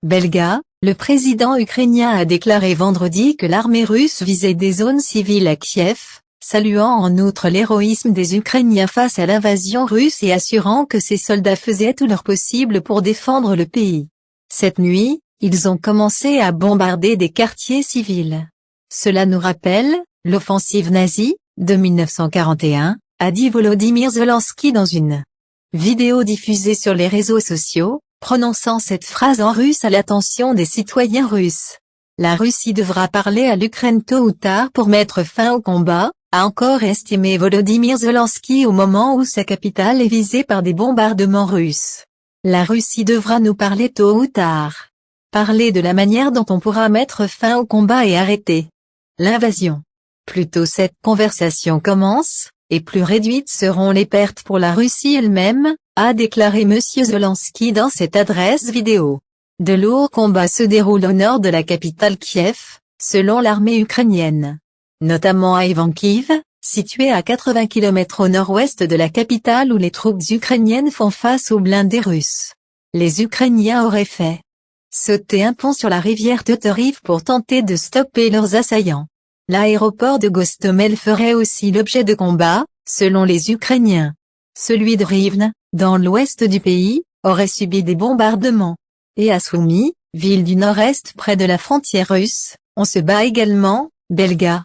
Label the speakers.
Speaker 1: Belga, le président ukrainien a déclaré vendredi que l'armée russe visait des zones civiles à Kiev, saluant en outre l'héroïsme des Ukrainiens face à l'invasion russe et assurant que ses soldats faisaient tout leur possible pour défendre le pays. Cette nuit, ils ont commencé à bombarder des quartiers civils. Cela nous rappelle l'offensive nazie de 1941, a dit Volodymyr Zelensky dans une vidéo diffusée sur les réseaux sociaux, prononçant cette phrase en russe à l'attention des citoyens russes. La Russie devra parler à l'Ukraine tôt ou tard pour mettre fin au combat, a encore estimé Volodymyr Zelensky au moment où sa capitale est visée par des bombardements russes. La Russie devra nous parler tôt ou tard. Parler de la manière dont on pourra mettre fin au combat et arrêter l'invasion. Plus tôt cette conversation commence, et plus réduites seront les pertes pour la Russie elle-même, a déclaré M. Zelensky dans cette adresse vidéo. De lourds combats se déroulent au nord de la capitale Kiev, selon l'armée ukrainienne. Notamment à Ivankiv, situé à 80 km au nord-ouest de la capitale où les troupes ukrainiennes font face aux blindés russes. Les Ukrainiens auraient fait sauter un pont sur la rivière Teteriv pour tenter de stopper leurs assaillants. L'aéroport de Gostomel ferait aussi l'objet de combats, selon les Ukrainiens. Celui de Rivne, dans l'ouest du pays, aurait subi des bombardements. Et à Soumy, ville du nord-est près de la frontière russe, on se bat également, Belga.